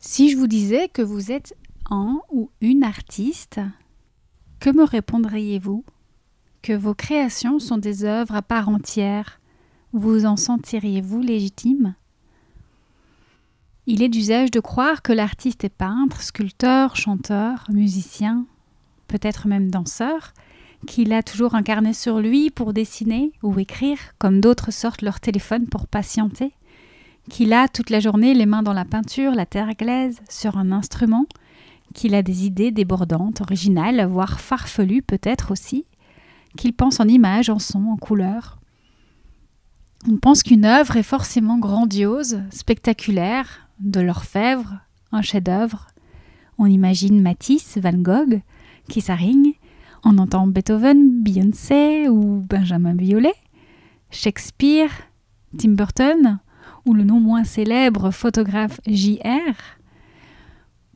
Si je vous disais que vous êtes un ou une artiste, que me répondriez-vous? Que vos créations sont des œuvres à part entière, vous en sentiriez-vous légitime? Il est d'usage de croire que l'artiste est peintre, sculpteur, chanteur, musicien, peut-être même danseur, qu'il a toujours un carnet sur lui pour dessiner ou écrire, comme d'autres sortent leur téléphone pour patienter, qu'il a toute la journée les mains dans la peinture, la terre glaise, sur un instrument, qu'il a des idées débordantes, originales, voire farfelues peut-être aussi, qu'il pense en images, en sons, en couleurs. On pense qu'une œuvre est forcément grandiose, spectaculaire, de l'orfèvre, un chef-d'œuvre. On imagine Matisse, Van Gogh, Kissaring, on entend Beethoven, Beyoncé ou Benjamin Biolay, Shakespeare, Tim Burton ou le non moins célèbre photographe J.R.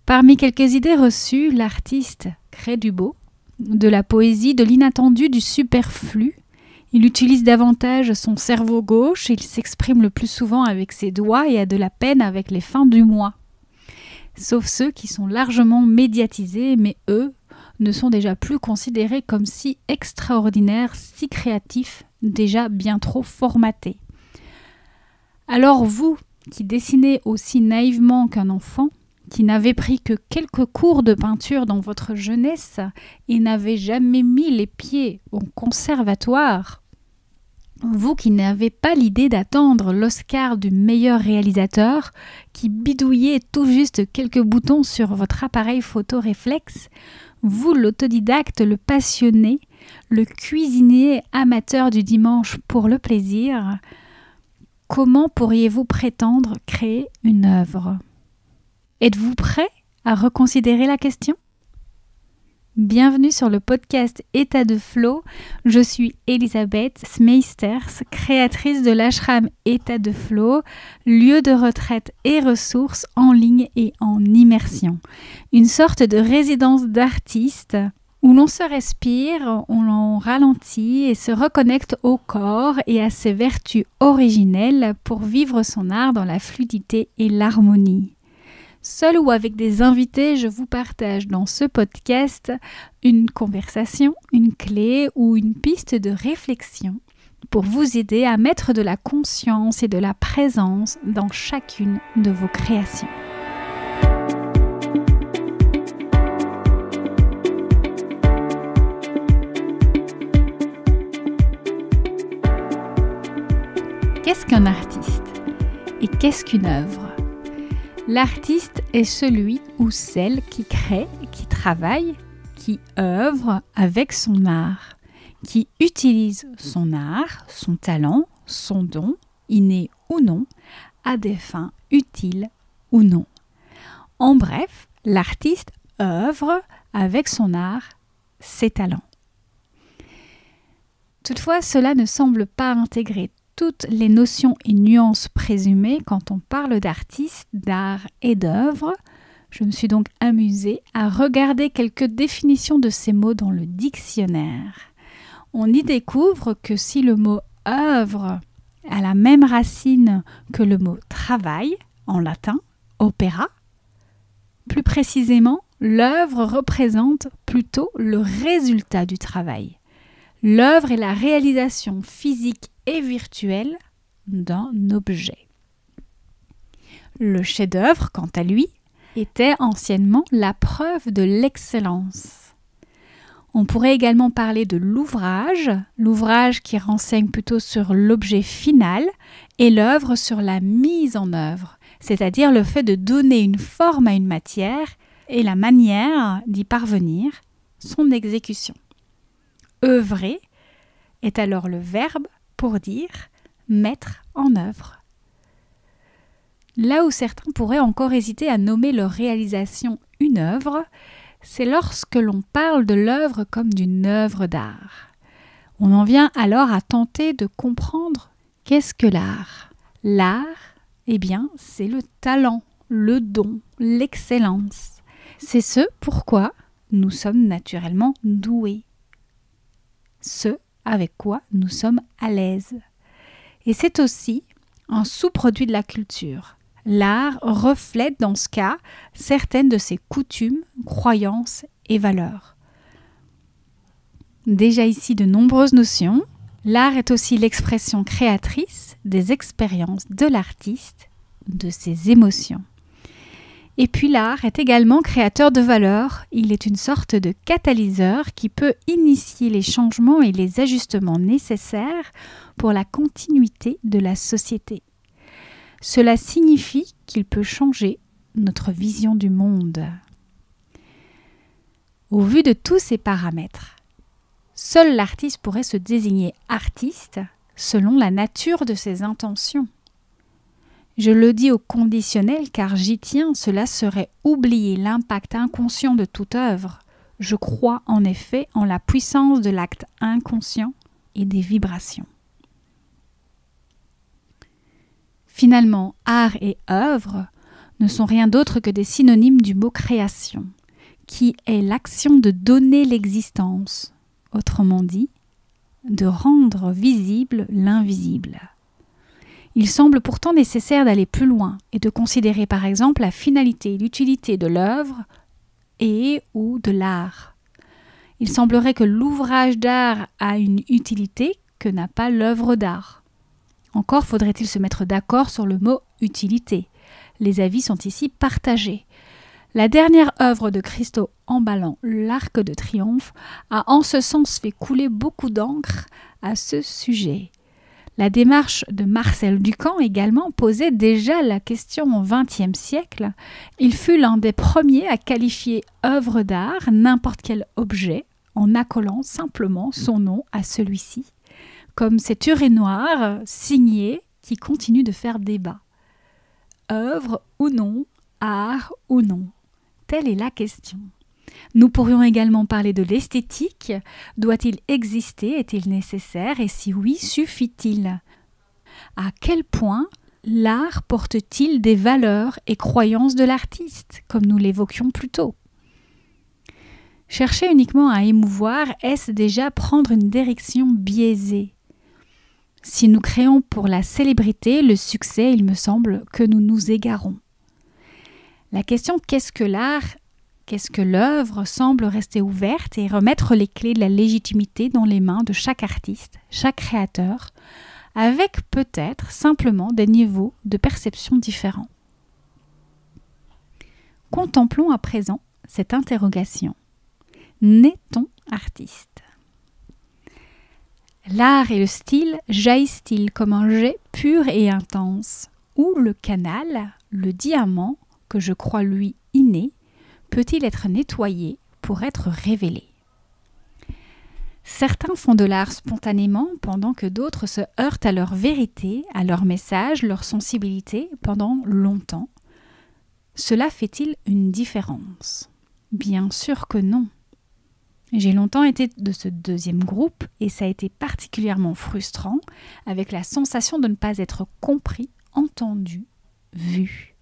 Parmi quelques idées reçues, l'artiste crée du beau, de la poésie, de l'inattendu, du superflu. Il utilise davantage son cerveau gauche, il s'exprime le plus souvent avec ses doigts et a de la peine avec les fins du mois. Sauf ceux qui sont largement médiatisés, mais eux ne sont déjà plus considérés comme si extraordinaires, si créatifs, déjà bien trop formatés. Alors vous, qui dessinez aussi naïvement qu'un enfant, qui n'avez pris que quelques cours de peinture dans votre jeunesse et n'avez jamais mis les pieds au conservatoire, vous qui n'avez pas l'idée d'attendre l'Oscar du meilleur réalisateur, qui bidouillez tout juste quelques boutons sur votre appareil photo réflexe, vous l'autodidacte, le passionné, le cuisinier amateur du dimanche pour le plaisir, comment pourriez-vous prétendre créer une œuvre ? Êtes-vous prêt à reconsidérer la question ? Bienvenue sur le podcast État de Flow. Je suis Elisabeth Smeisters, créatrice de l'ashram État de Flow, lieu de retraite et ressources en ligne et en immersion. Une sorte de résidence d'artiste où l'on se respire, où l'on ralentit et se reconnecte au corps et à ses vertus originelles pour vivre son art dans la fluidité et l'harmonie. Seul ou avec des invités, je vous partage dans ce podcast une conversation, une clé ou une piste de réflexion pour vous aider à mettre de la conscience et de la présence dans chacune de vos créations. Qu'est-ce qu'un artiste et qu'est-ce qu'une œuvre ? L'artiste est celui ou celle qui crée, qui travaille, qui œuvre avec son art, qui utilise son art, son talent, son don, inné ou non, à des fins utiles ou non. En bref, l'artiste œuvre avec son art, ses talents. Toutefois, cela ne semble pas intégrer toutes les notions et nuances présumées quand on parle d'artiste, d'art et d'œuvre. Je me suis donc amusée à regarder quelques définitions de ces mots dans le dictionnaire. On y découvre que si le mot « œuvre » a la même racine que le mot « travail » en latin, opéra, plus précisément, l'œuvre représente plutôt le résultat du travail. L'œuvre est la réalisation physique et virtuelle d'un objet. Le chef-d'œuvre, quant à lui, était anciennement la preuve de l'excellence. On pourrait également parler de l'ouvrage qui renseigne plutôt sur l'objet final et l'œuvre sur la mise en œuvre, c'est-à-dire le fait de donner une forme à une matière et la manière d'y parvenir, son exécution. Œuvrer est alors le verbe pour dire mettre en œuvre. Là où certains pourraient encore hésiter à nommer leur réalisation une œuvre, c'est lorsque l'on parle de l'œuvre comme d'une œuvre d'art. On en vient alors à tenter de comprendre qu'est-ce que l'art. L'art, eh bien, c'est le talent, le don, l'excellence. C'est ce pourquoi nous sommes naturellement doués. Ce avec quoi nous sommes à l'aise. Et c'est aussi un sous-produit de la culture. L'art reflète dans ce cas certaines de ses coutumes, croyances et valeurs. Déjà ici de nombreuses notions, l'art est aussi l'expression créatrice des expériences de l'artiste, de ses émotions. Et puis l'art est également créateur de valeurs, il est une sorte de catalyseur qui peut initier les changements et les ajustements nécessaires pour la continuité de la société. Cela signifie qu'il peut changer notre vision du monde. Au vu de tous ces paramètres, seul l'artiste pourrait se désigner artiste selon la nature de ses intentions. Je le dis au conditionnel car j'y tiens, cela serait oublier l'impact inconscient de toute œuvre. Je crois en effet en la puissance de l'acte inconscient et des vibrations. Finalement, art et œuvre ne sont rien d'autre que des synonymes du mot création, qui est l'action de donner l'existence, autrement dit, de rendre visible l'invisible. Il semble pourtant nécessaire d'aller plus loin et de considérer par exemple la finalité et l'utilité de l'œuvre et ou de l'art. Il semblerait que l'ouvrage d'art a une utilité que n'a pas l'œuvre d'art. Encore faudrait-il se mettre d'accord sur le mot « utilité ». Les avis sont ici partagés. La dernière œuvre de Christo emballant l'Arc de Triomphe a en ce sens fait couler beaucoup d'encre à ce sujet. La démarche de Marcel Ducamp également posait déjà la question au XXe siècle. Il fut l'un des premiers à qualifier œuvre d'art n'importe quel objet en accolant simplement son nom à celui-ci, comme cet urinoir signé qui continue de faire débat. Œuvre ou non, art ou non, telle est la question. Nous pourrions également parler de l'esthétique. Doit-il exister? Est-il nécessaire? Et si oui, suffit-il? À quel point l'art porte-t-il des valeurs et croyances de l'artiste, comme nous l'évoquions plus tôt? Chercher uniquement à émouvoir, est-ce déjà prendre une direction biaisée? Si nous créons pour la célébrité, le succès, il me semble que nous nous égarons. La question « qu'est-ce que l'art ?» Qu'est-ce que l'œuvre semble rester ouverte et remettre les clés de la légitimité dans les mains de chaque artiste, chaque créateur, avec peut-être simplement des niveaux de perception différents. Contemplons à présent cette interrogation. Naît-on artiste? L'art et le style jaillissent-ils comme un jet pur et intense, ou le canal, le diamant, que je crois lui inné, peut-il être nettoyé pour être révélé? Certains font de l'art spontanément pendant que d'autres se heurtent à leur vérité, à leur message, leur sensibilité pendant longtemps. Cela fait-il une différence? Bien sûr que non. J'ai longtemps été de ce deuxième groupe et ça a été particulièrement frustrant avec la sensation de ne pas être compris, entendu, vu.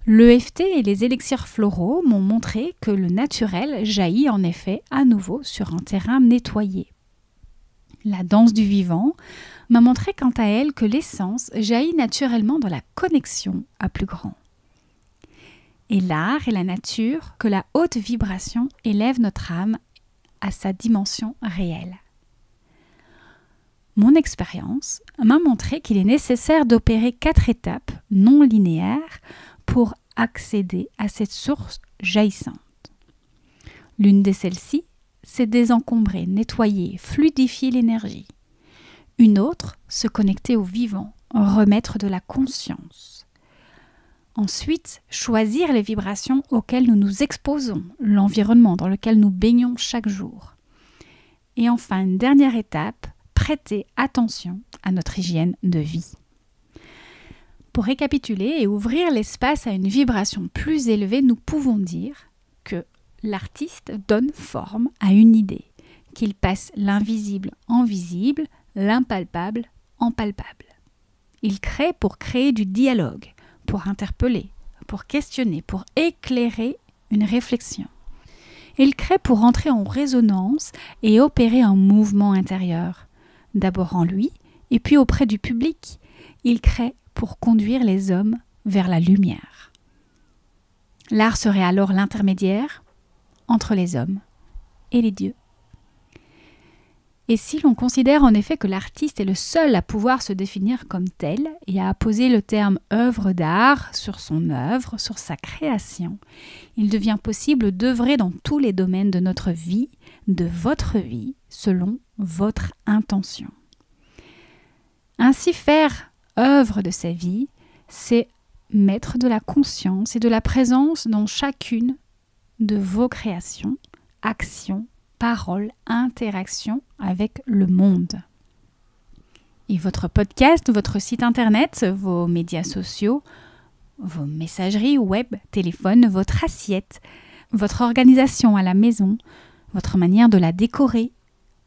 L'EFT et les élixirs floraux m'ont montré que le naturel jaillit en effet à nouveau sur un terrain nettoyé. La danse du vivant m'a montré quant à elle que l'essence jaillit naturellement dans la connexion à plus grand. Et l'art et la nature, que la haute vibration élève notre âme à sa dimension réelle. Mon expérience m'a montré qu'il est nécessaire d'opérer 4 étapes non linéaires pour accéder à cette source jaillissante. L'une de celles-ci, c'est désencombrer, nettoyer, fluidifier l'énergie. Une autre, se connecter au vivant, remettre de la conscience. Ensuite, choisir les vibrations auxquelles nous nous exposons, l'environnement dans lequel nous baignons chaque jour. Et enfin, une dernière étape, prêter attention à notre hygiène de vie. Pour récapituler et ouvrir l'espace à une vibration plus élevée, nous pouvons dire que l'artiste donne forme à une idée, qu'il passe l'invisible en visible, l'impalpable en palpable. Il crée pour créer du dialogue, pour interpeller, pour questionner, pour éclairer une réflexion. Il crée pour entrer en résonance et opérer un mouvement intérieur, d'abord en lui et puis auprès du public. Il crée pour conduire les hommes vers la lumière. L'art serait alors l'intermédiaire entre les hommes et les dieux. Et si l'on considère en effet que l'artiste est le seul à pouvoir se définir comme tel et à apposer le terme œuvre d'art sur son œuvre, sur sa création, il devient possible d'œuvrer dans tous les domaines de notre vie, de votre vie, selon votre intention. Ainsi, faire œuvre de sa vie, c'est mettre de la conscience et de la présence dans chacune de vos créations, actions, paroles, interactions avec le monde. Et votre podcast, votre site internet, vos médias sociaux, vos messageries web, téléphone, votre assiette, votre organisation à la maison, votre manière de la décorer,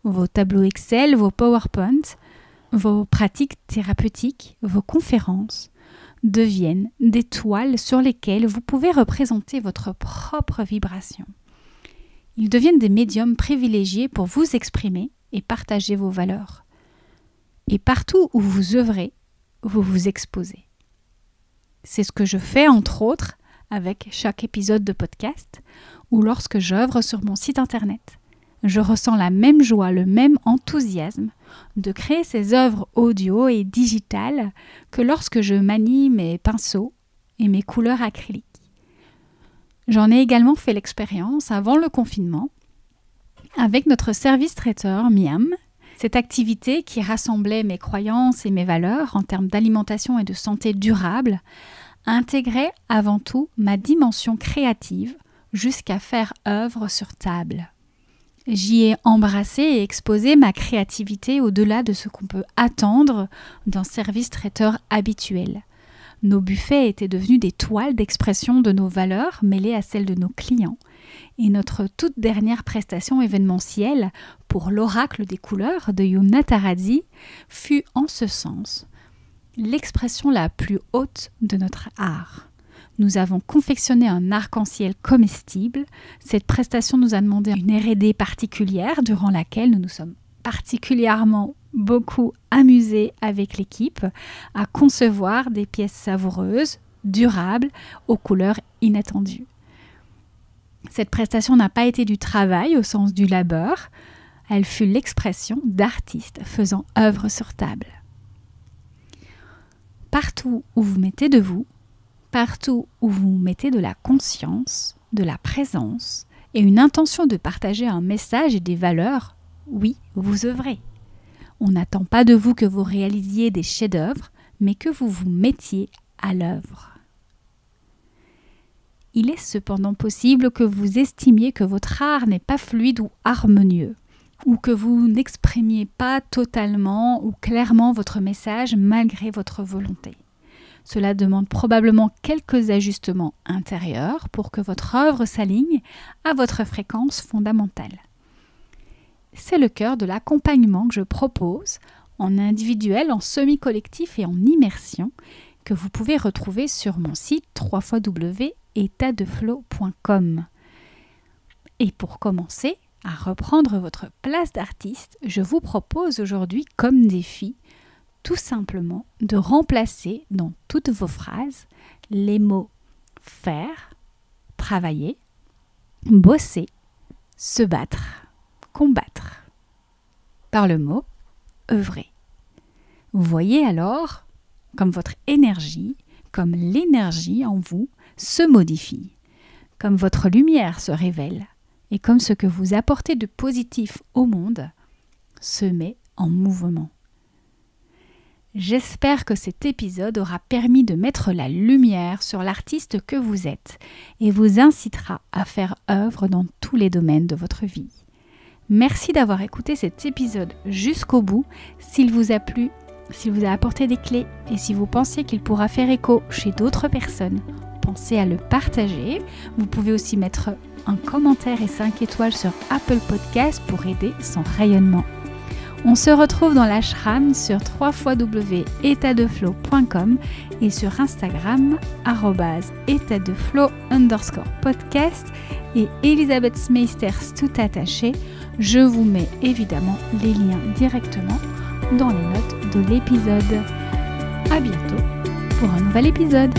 vos tableaux Excel, vos PowerPoint, vos pratiques thérapeutiques, vos conférences deviennent des toiles sur lesquelles vous pouvez représenter votre propre vibration. Ils deviennent des médiums privilégiés pour vous exprimer et partager vos valeurs. Et partout où vous œuvrez, vous vous exposez. C'est ce que je fais entre autres avec chaque épisode de podcast ou lorsque j'œuvre sur mon site internet. Je ressens la même joie, le même enthousiasme de créer ces œuvres audio et digitales que lorsque je manie mes pinceaux et mes couleurs acryliques. J'en ai également fait l'expérience avant le confinement avec notre service traiteur Miam, cette activité qui rassemblait mes croyances et mes valeurs en termes d'alimentation et de santé durable, intégrait avant tout ma dimension créative jusqu'à faire œuvre sur table. J'y ai embrassé et exposé ma créativité au-delà de ce qu'on peut attendre d'un service traiteur habituel. Nos buffets étaient devenus des toiles d'expression de nos valeurs mêlées à celles de nos clients. Et notre toute dernière prestation événementielle pour l'Oracle des couleurs de Yumna Taradzi fut en ce sens l'expression la plus haute de notre art. Nous avons confectionné un arc-en-ciel comestible. Cette prestation nous a demandé une R&D particulière durant laquelle nous nous sommes particulièrement beaucoup amusés avec l'équipe à concevoir des pièces savoureuses, durables, aux couleurs inattendues. Cette prestation n'a pas été du travail au sens du labeur, elle fut l'expression d'artistes faisant œuvre sur table. Partout où vous mettez de vous, partout où vous mettez de la conscience, de la présence et une intention de partager un message et des valeurs, oui, vous œuvrez. On n'attend pas de vous que vous réalisiez des chefs-d'œuvre, mais que vous vous mettiez à l'œuvre. Il est cependant possible que vous estimiez que votre art n'est pas fluide ou harmonieux, ou que vous n'exprimiez pas totalement ou clairement votre message malgré votre volonté. Cela demande probablement quelques ajustements intérieurs pour que votre œuvre s'aligne à votre fréquence fondamentale. C'est le cœur de l'accompagnement que je propose en individuel, en semi-collectif et en immersion que vous pouvez retrouver sur mon site www.etatdeflow.com. Et pour commencer à reprendre votre place d'artiste, je vous propose aujourd'hui comme défi tout simplement de remplacer dans toutes vos phrases les mots faire, travailler, bosser, se battre, combattre, par le mot œuvrer. Vous voyez alors comme votre énergie, comme l'énergie en vous se modifie, comme votre lumière se révèle et comme ce que vous apportez de positif au monde se met en mouvement. J'espère que cet épisode aura permis de mettre la lumière sur l'artiste que vous êtes et vous incitera à faire œuvre dans tous les domaines de votre vie. Merci d'avoir écouté cet épisode jusqu'au bout. S'il vous a plu, s'il vous a apporté des clés et si vous pensez qu'il pourra faire écho chez d'autres personnes, pensez à le partager. Vous pouvez aussi mettre un commentaire et 5 étoiles sur Apple Podcast pour aider son rayonnement. On se retrouve dans l'ashram sur www.etatdeflow.com et sur Instagram @etatdeflow_podcast et Elisabeth Smeisters tout attaché. Je vous mets évidemment les liens directement dans les notes de l'épisode. À bientôt pour un nouvel épisode.